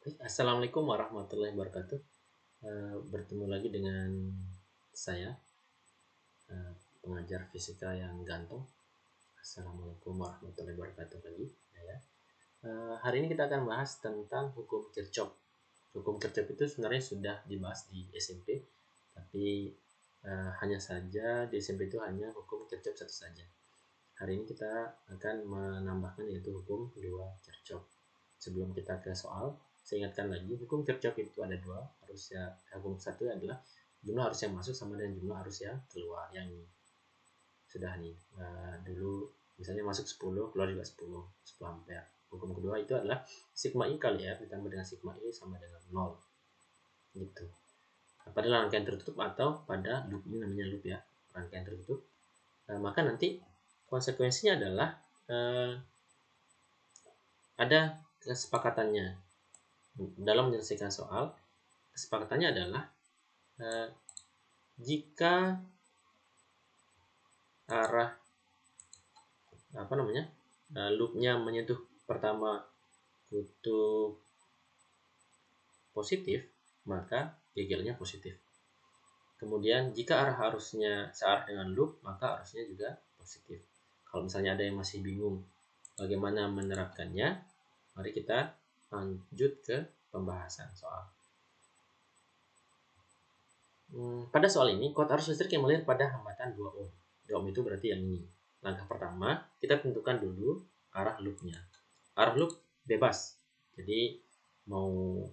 Assalamualaikum warahmatullahi wabarakatuh. Bertemu lagi dengan saya, pengajar fisika yang ganteng. Assalamualaikum warahmatullahi wabarakatuh lagi. Ya. Hari ini kita akan bahas tentang hukum Kirchhoff. Hukum Kirchhoff itu sebenarnya sudah dibahas di SMP, tapi hanya saja di SMP itu hanya hukum Kirchhoff satu saja. Hari ini kita akan menambahkan yaitu hukum kedua Kirchhoff. Sebelum kita ke soal, saya ingatkan lagi, hukum Kirchhoff itu ada dua. Hukum satu adalah jumlah arus yang masuk sama dengan jumlah arus yang keluar. Yang ini sudah nih, dulu misalnya masuk 10, keluar juga 10 ampere. Hukum kedua itu adalah sigma I kali R ditambah dengan sigma I sama dengan 0 gitu. Pada rangkaian tertutup atau pada loop, ini namanya loop ya, rangkaian tertutup. Maka nanti konsekuensinya adalah ada kesepakatannya dalam menyelesaikan soal. Kesepakatannya adalah jika arah loopnya menyentuh pertama kutub positif, maka GGL-nya positif. Kemudian jika arah arusnya searah dengan loop, maka arusnya juga positif. Kalau misalnya ada yang masih bingung bagaimana menerapkannya, mari kita lanjut ke pembahasan soal. Pada soal ini, kuat arus listrik yang mengalir pada hambatan 2 ohm. 2 ohm itu berarti yang ini. Langkah pertama, kita tentukan dulu arah loopnya. Arah loop bebas, jadi mau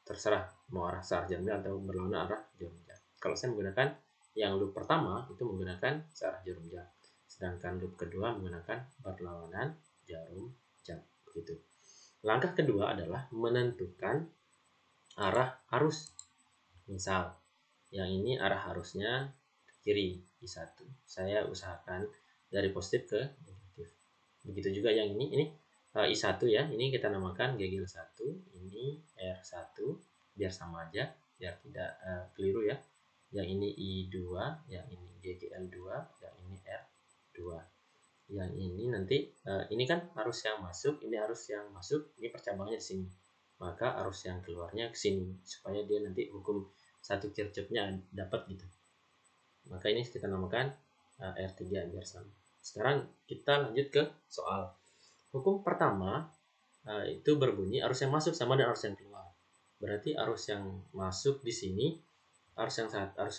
terserah mau arah searah jarum jam atau berlawanan arah jarum jam. Kalau saya menggunakan yang loop pertama itu menggunakan searah jarum jam, sedangkan loop kedua menggunakan berlawanan jarum jam. Begitu. Langkah kedua adalah menentukan arah arus. Misal, yang ini arah arusnya kiri I1. Saya usahakan dari positif ke negatif. Begitu juga yang ini I1 ya. Ini kita namakan GGL 1, ini R1 biar sama aja, biar tidak keliru ya. Yang ini I2, yang ini GGL 2, yang ini R2. Yang ini nanti ini kan arus yang masuk, ini arus yang masuk, ini percabangannya di sini. Maka arus yang keluarnya ke sini supaya dia nanti hukum satu Kirchhoff-nya dapat gitu. Maka ini kita namakan R3 biar sama. Sekarang kita lanjut ke soal. Hukum pertama itu berbunyi arus yang masuk sama dengan arus yang keluar. Berarti arus yang masuk di sini, arus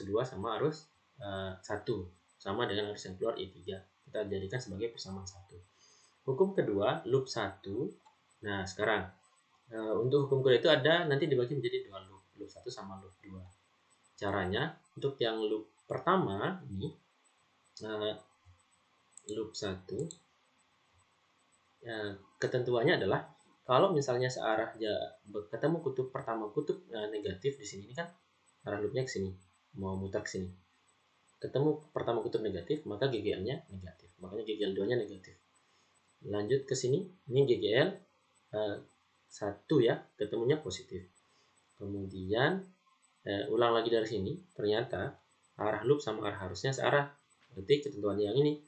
2 sama arus 1 sama dengan arus yang keluar I3. Kita jadikan sebagai persamaan 1. Hukum kedua, loop 1. Nah, sekarang untuk hukum kedua itu ada nanti dibagi menjadi 2 loop. Loop 1 sama loop 2. Caranya, untuk yang loop pertama ini, loop 1, ketentuannya adalah kalau misalnya searah ketemu kutub pertama, kutub negatif di sini, ini kan arah loopnya ke sini, mau muter ke sini. Ketemu pertama kutub negatif, maka GGL-nya negatif. Makanya GGL 2-nya negatif. Lanjut ke sini, ini GGL 1 ya, ketemunya positif. Kemudian ulang lagi dari sini, ternyata arah loop sama arah arusnya searah. Berarti ketentuan yang ini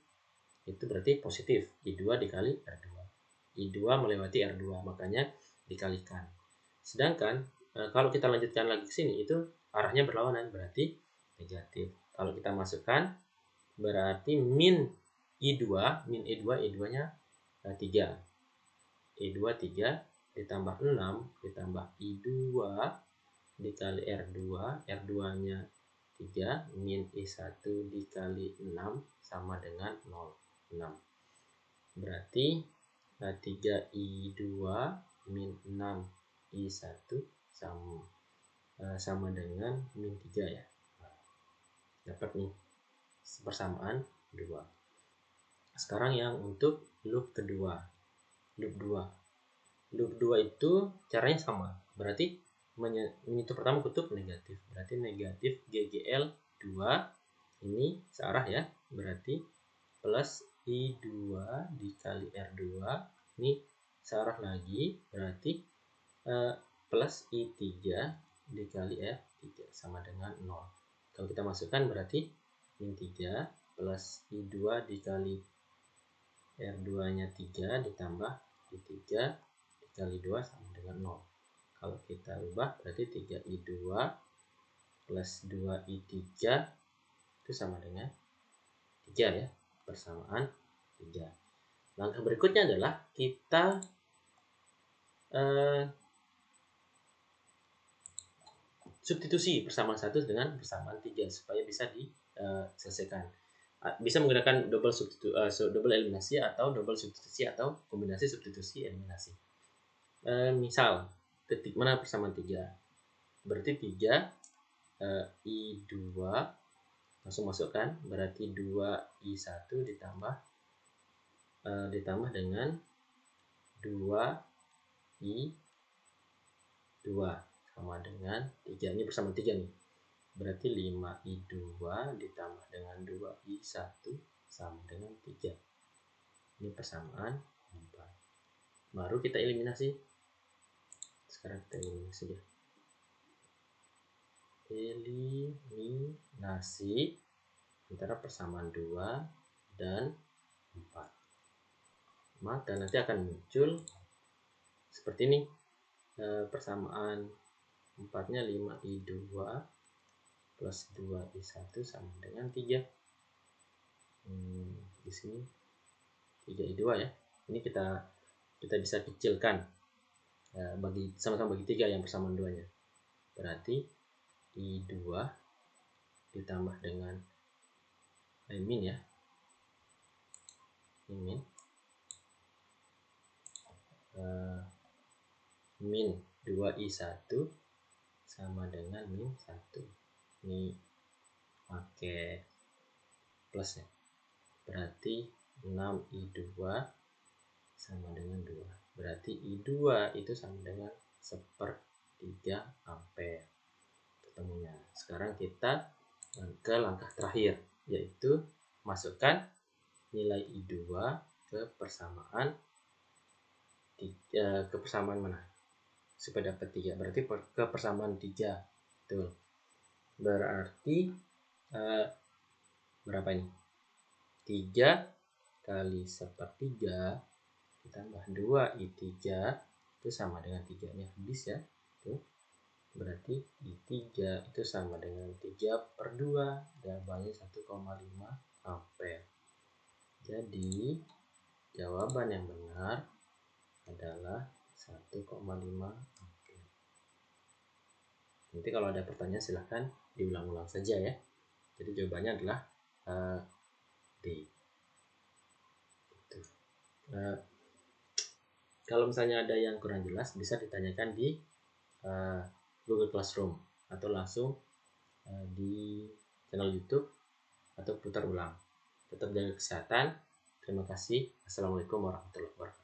itu berarti positif, I2 dikali R2. I2 melewati R2, makanya dikalikan. Sedangkan kalau kita lanjutkan lagi ke sini, itu arahnya berlawanan, berarti negatif. Kalau kita masukkan, berarti min I2, I2-nya 3. I2 3 ditambah 6 ditambah I2 dikali R2, R2-nya 3, min I1 dikali 6 sama dengan 0, 6. Berarti 3I2 min 6I1 sama dengan min 3 ya. Dapat nih persamaan 2. Sekarang yang untuk loop kedua. Loop 2. Loop 2 itu caranya sama. Berarti menyentuh pertama kutub negatif. Berarti negatif GGL 2 ini searah ya. Berarti plus I2 dikali R2 ini searah lagi. Berarti plus I3 dikali R3 sama dengan 0. Kalau kita masukkan berarti min 3 plus I2 dikali R2-nya 3 ditambah I3 kali 2 sama dengan 0. Kalau kita ubah berarti 3i2 plus 2i3 itu sama dengan 3 ya, persamaan 3. Langkah berikutnya adalah kita substitusi persamaan 1 dengan persamaan 3 supaya bisa diselesaikan. Bisa menggunakan double eliminasi atau double substitusi atau kombinasi substitusi eliminasi. Misal ketik mana persamaan 3? Berarti 3 i2 langsung masukkan, berarti 2i1 ditambah dengan 2i2 sama dengan 3. Ini persamaan 3 nih. Berarti 5i2 ditambah dengan 2i1 sama dengan 3. Ini persamaan 4. Baru kita eliminasi. Sekarang kita eliminasi dia. Eliminasi antara persamaan 2 dan 4. Maka nanti akan muncul seperti ini. Persamaan 4-nya 5i2 plus 2i1 sama dengan 3. Di sini 3i2 ya. Ini kita bisa kecilkan. Sama-sama bagi 3 yang persamaan 2-nya. Berarti i2 ditambah dengan min ya. Min min 2i1 sama dengan min 1. Ini pakai plus ya. Berarti 6i2 sama dengan 2. Berarti i2 itu sama dengan 1/3 ampere ketemunya. Sekarang kita ke langkah terakhir, yaitu masukkan nilai i2 ke persamaan mana? Supaya dapat 3. Berarti ke persamaan 3. Tuh. Berarti berapa ini? 3 kali 1/3 ditambah 2i3 itu sama dengan 3 nya habis ya. Tuh. Berarti i3 itu sama dengan 3/2, jawabannya 1,5 ampere. Jadi jawaban yang benar adalah 1,5 ampere. Nanti kalau ada pertanyaan silahkan diulang-ulang saja ya. Jadi jawabannya adalah D. Kalau misalnya ada yang kurang jelas bisa ditanyakan di Google Classroom atau langsung di channel YouTube atau putar ulang. Tetap jaga kesehatan. Terima kasih. Assalamualaikum warahmatullahi wabarakatuh.